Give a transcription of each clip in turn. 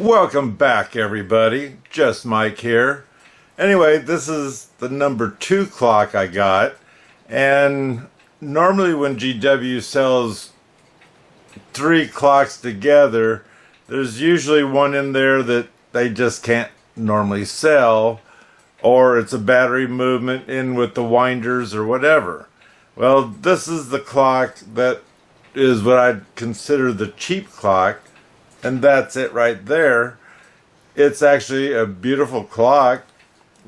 Welcome back, everybody. Just Mike here. Anyway, this is the number 2 clock I got, and normally when GW sells 3 clocks together, there's usually one in there that they just can't normally sell, or it's a battery movement in with the winders or whatever. Well, this is the clock that is what I'd consider the cheap clock, and that's it right there. It's actually a beautiful clock.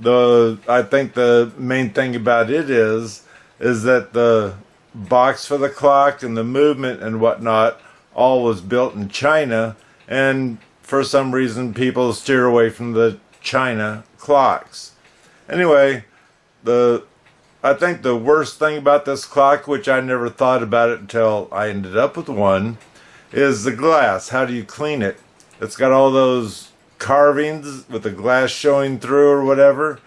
I think the main thing about it is that the box for the clock and the movement and whatnot all was built in China, and for some reason people steer away from the China clocks. Anyway, I think the worst thing about this clock, which I never thought about it until I ended up with one, is the glass. How do you clean it? It's got all those carvings with the glass showing through or whatever,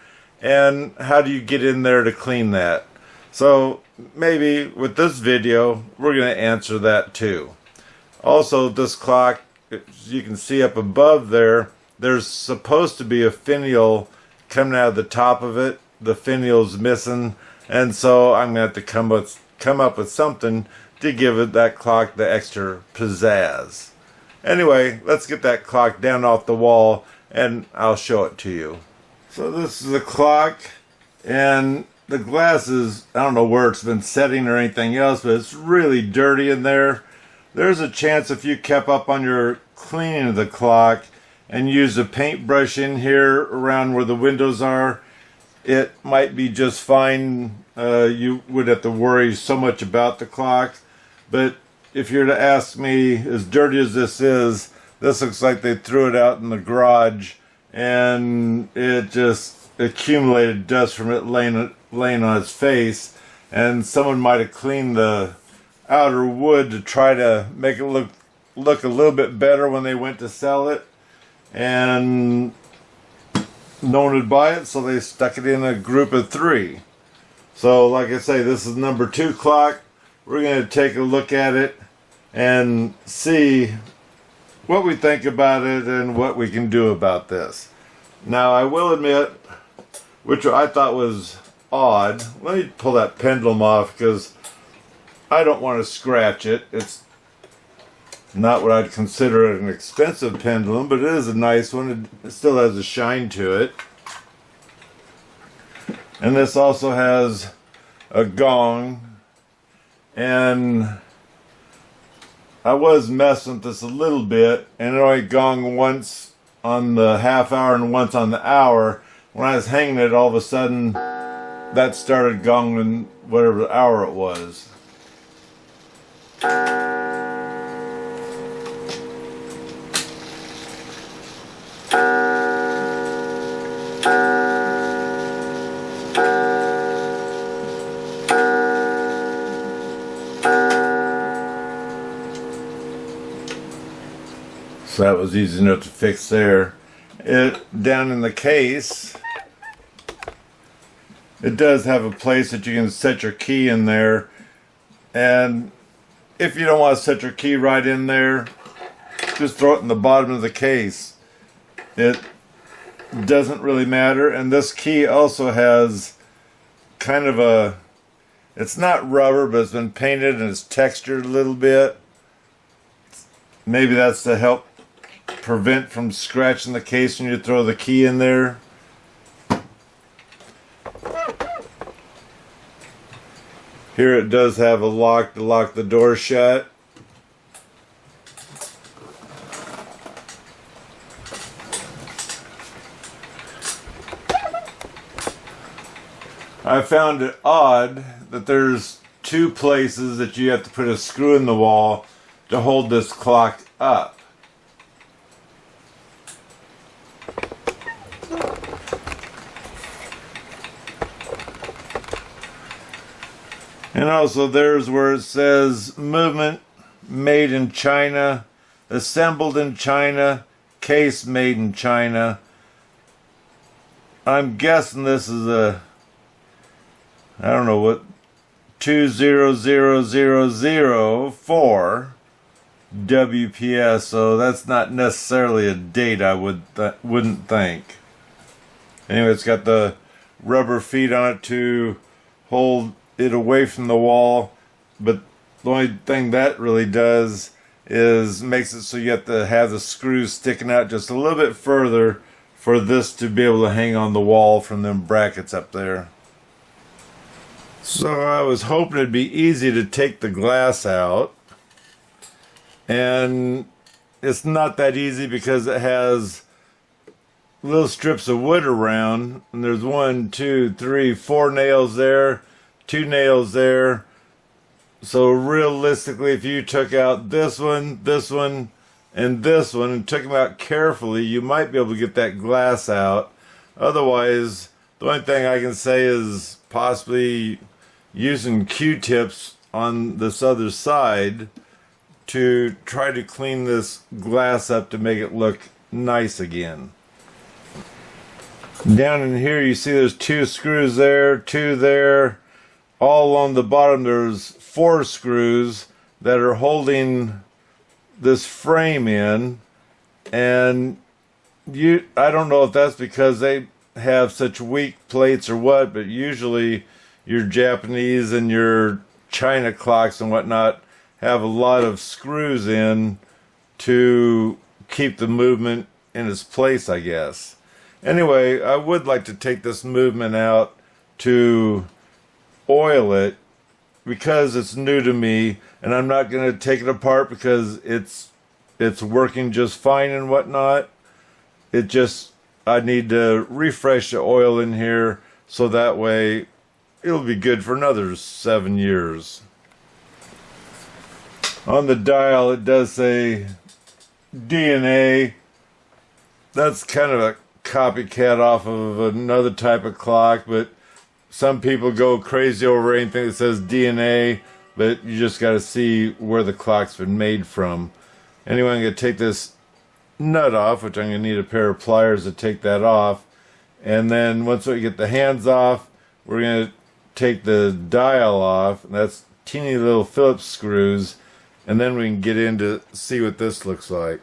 and how do you get in there to clean that? So maybe with this video we're going to answer that too. Also, this clock, as you can see up above there, there's supposed to be a finial coming out of the top of it. The finial's missing, and so I'm going to have to come up with something to give it that clock the extra pizzazz. Anyway, let's get that clock down off the wall and I'll show it to you. So this is the clock, and the glass is, I don't know where it's been setting or anything else, but it's really dirty in there. There's a chance if you kept up on your cleaning of the clock and used a paintbrush in here around where the windows are, it might be just fine. You would have to worry so much about the clock. But if you're to ask me, as dirty as this is, this looks like they threw it out in the garage and it just accumulated dust from it laying on its face, and someone might have cleaned the outer wood to try to make it look a little bit better when they went to sell it, and no one would buy it, so they stuck it in a group of 3. So like I say, this is number 2 clock. We're going to take a look at it and see what we think about it and what we can do about this. Now, I will admit, which I thought was odd, let me pull that pendulum off because I don't want to scratch it. It's not what I'd consider an expensive pendulum, but it is a nice one. It still has a shine to it. And this also has a gong. And I was messing with this a little bit, and it only gonged once on the half hour and once on the hour. When I was hanging it, all of a sudden that started gonging whatever hour it was. So that was easy enough to fix there. Down in the case, it does have a place that you can set your key in there. And if you don't want to set your key right in there, just throw it in the bottom of the case. It doesn't really matter. And this key also has kind of it's not rubber, but it's been painted and it's textured a little bit. Maybe that's to help prevent from scratching the case when you throw the key in there. Here it does have a lock to lock the door shut. I found it odd that there's 2 places that you have to put a screw in the wall to hold this clock up. And also there's where it says movement made in China, assembled in China, case made in China. I'm guessing this is I don't know what, 200004, WPS, so that's not necessarily a date, I wouldn't think. Anyway, it's got the rubber feet on it to hold it away from the wall, but the only thing that really does is makes it so you have to have the screws sticking out just a little bit further for this to be able to hang on the wall from them brackets up there. So I was hoping it'd be easy to take the glass out, and it's not that easy because it has little strips of wood around, and there's 1, 2, 3, 4 nails there, 2 nails there. So realistically, if you took out this one, and this one, and took them out carefully, you might be able to get that glass out. Otherwise, the only thing I can say is possibly using Q-tips on this other side to try to clean this glass up to make it look nice again. Down in here you see there's 2 screws there, 2 there. All along the bottom there's 4 screws that are holding this frame in, and I don't know if that's because they have such weak plates or what, but usually your Japanese and your China clocks and whatnot have a lot of screws in to keep the movement in its place, I guess. Anyway, I would like to take this movement out to oil it because it's new to me, and I'm not going to take it apart because it's working just fine and whatnot. I need to refresh the oil in here so that way it'll be good for another 7 years. On the dial it does say D&A. That's kind of a copycat off of another type of clock, but some people go crazy over anything that says D&A, but you just got to see where the clock's been made from. Anyway, I'm going to take this nut off, which I'm going to need a pair of pliers to take that off. And then once we get the hands off, we're going to take the dial off. And that's teeny little Phillips screws. And then we can get in to see what this looks like.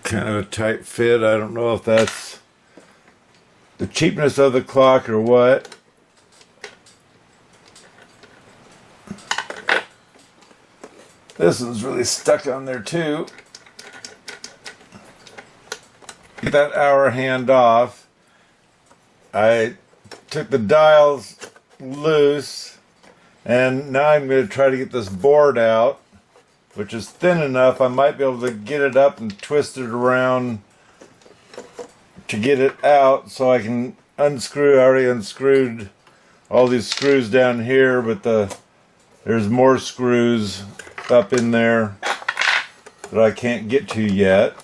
Kind of a tight fit. I don't know if that's the cheapness of the clock or what. This one's really stuck on there too. Get that hour hand off. I took the dials loose, and now I'm going to try to get this board out, which is thin enough I might be able to get it up and twist it around to get it out so I can unscrew. I already unscrewed all these screws down here, but there's more screws up in there that I can't get to yet.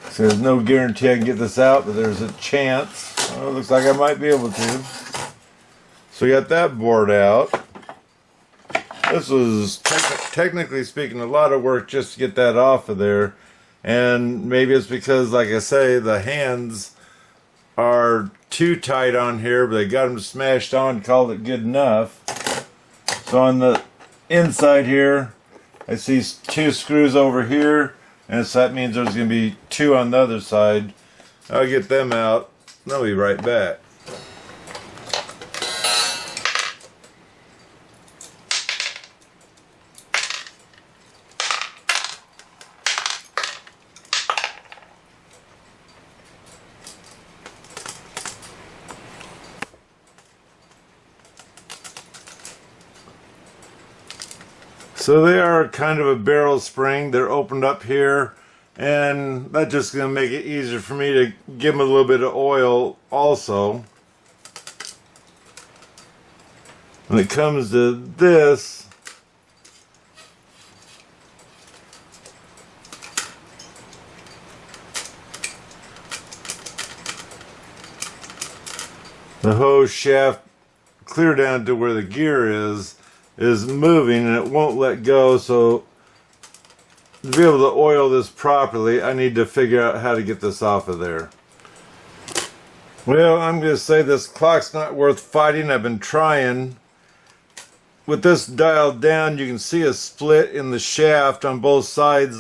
So there's no guarantee I can get this out, but there's a chance. Well, it looks like I might be able to. So we got that board out. This was, technically speaking, a lot of work just to get that off of there. And maybe it's because, like I say, the hands are too tight on here, but they got them smashed on, called it good enough. So on the inside here, I see 2 screws over here, and so that means there's going to be 2 on the other side. I'll get them out, and I'll be right back. So they are kind of a barrel spring. They're opened up here, and that's just going to make it easier for me to give them a little bit of oil also. When it comes to this, the hose shaft clear down to where the gear is moving and it won't let go. So to be able to oil this properly, I need to figure out how to get this off of there. Well, I'm going to say this clock's not worth fighting. I've been trying. With this dialed down, you can see a split in the shaft on both sides,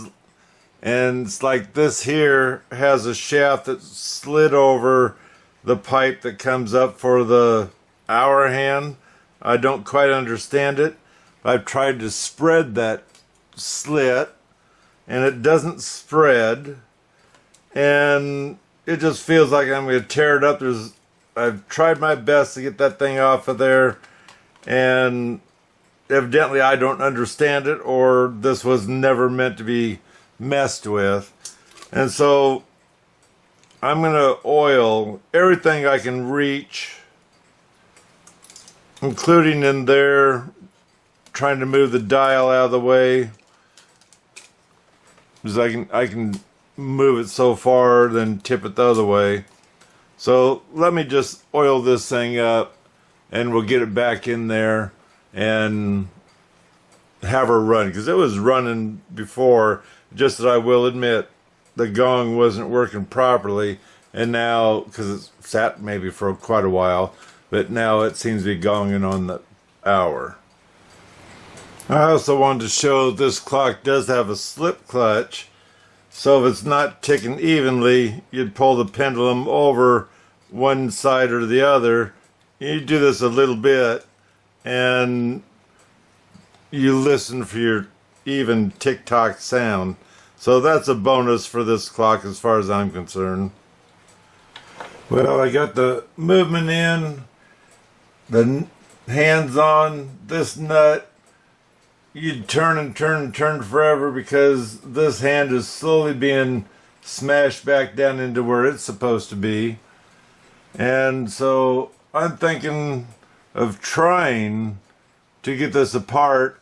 and it's like this here has a shaft that slid over the pipe that comes up for the hour hand. I don't quite understand it. I've tried to spread that slit and it doesn't spread, and it just feels like I'm going to tear it up. I've tried my best to get that thing off of there, and evidently I don't understand it, or this was never meant to be messed with. And so I'm going to oil everything I can reach, including in there, trying to move the dial out of the way, because I can move it so far, then tip it the other way. So let me just oil this thing up, and we'll get it back in there and have her run, because it was running before. Just that I will admit, the gong wasn't working properly, and now, because it's sat maybe for quite a while, but now it seems to be gonging on the hour. I also wanted to show this clock does have a slip clutch, so if it's not ticking evenly, you'd pull the pendulum over one side or the other. You do this a little bit, and you listen for your even tick-tock sound. So that's a bonus for this clock as far as I'm concerned. Well, I got the movement in, the hands on, this nut. You'd turn and turn and turn forever because this hand is slowly being smashed back down into where it's supposed to be. And so I'm thinking of trying to get this apart,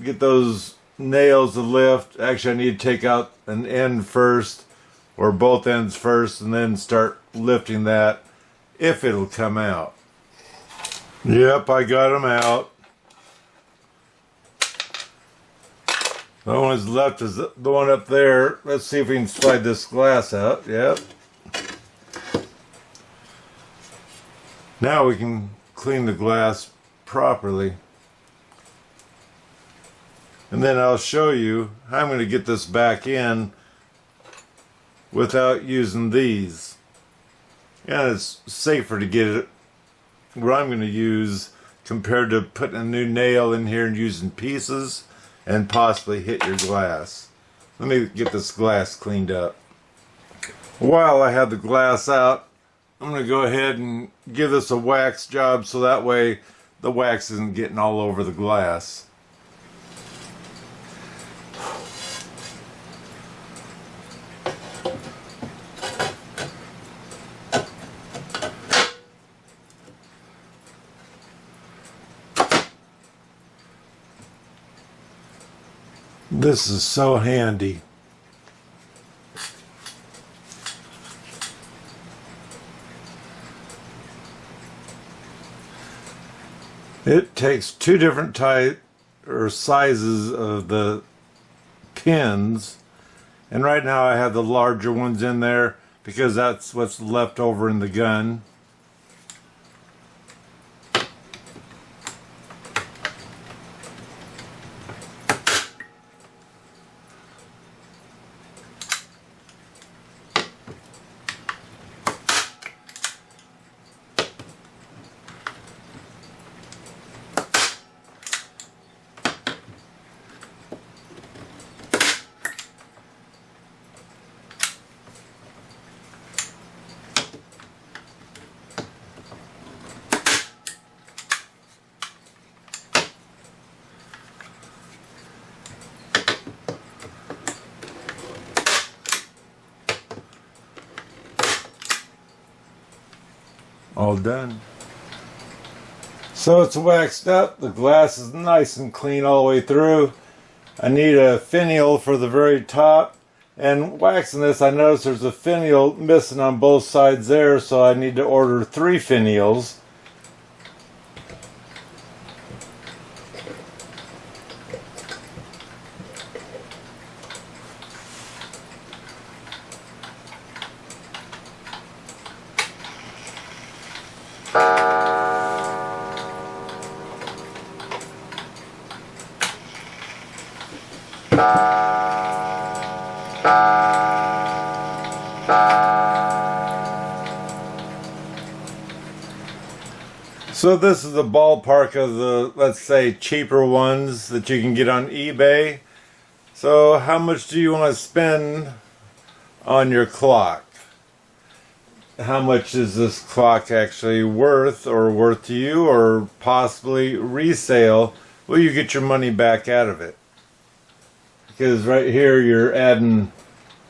get those nails to lift. Actually, I need to take out an end first, or both ends first, and then start lifting that, if it'll come out. Yep, I got them out. The only one that's left is the one up there. Let's see if we can slide this glass out. Yep. Now we can clean the glass properly. And then I'll show you how I'm going to get this back in without using these. Yeah, it's safer to get it what I'm going to use compared to putting a new nail in here and using pieces and possibly hit your glass. Let me get this glass cleaned up. While I have the glass out, I'm going to go ahead and give this a wax job so that way the wax isn't getting all over the glass. This is so handy. It takes two different type or sizes of the pins, and right now I have the larger ones in there because that's what's left over in the gun. All done. So it's waxed up. The glass is nice and clean all the way through. I need a finial for the very top, And waxing this, I noticed there's a finial missing on both sides there, so I need to order 3 finials. So this is the ballpark of the, let's say, cheaper ones that you can get on eBay. So how much do you want to spend on your clock? How much is this clock actually worth, or worth to you, or possibly resale? Will you get your money back out of it? Because right here you're adding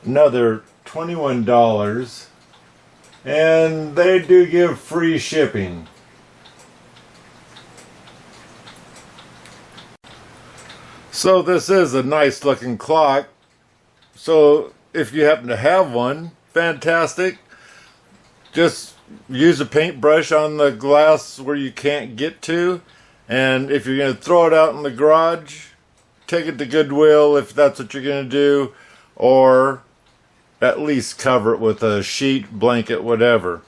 another $21, and they do give free shipping. So this is a nice looking clock. So if you happen to have one, fantastic. Just use a paintbrush on the glass where you can't get to, and if you're going to throw it out in the garage, take it to Goodwill if that's what you're going to do, or at least cover it with a sheet, blanket, whatever.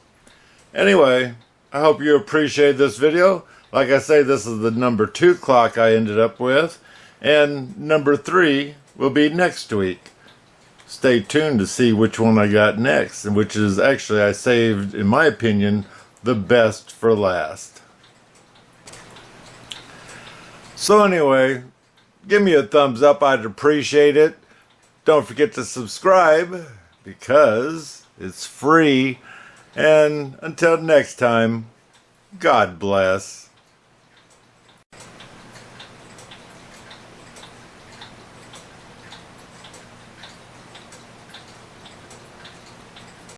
Anyway, I hope you appreciate this video. Like I say, this is the number 2 clock I ended up with, and number 3 will be next week. Stay tuned to see which one I got next, and which is actually, I saved, in my opinion, the best for last. So anyway, give me a thumbs up, I'd appreciate it. Don't forget to subscribe, because it's free. And until next time, God bless.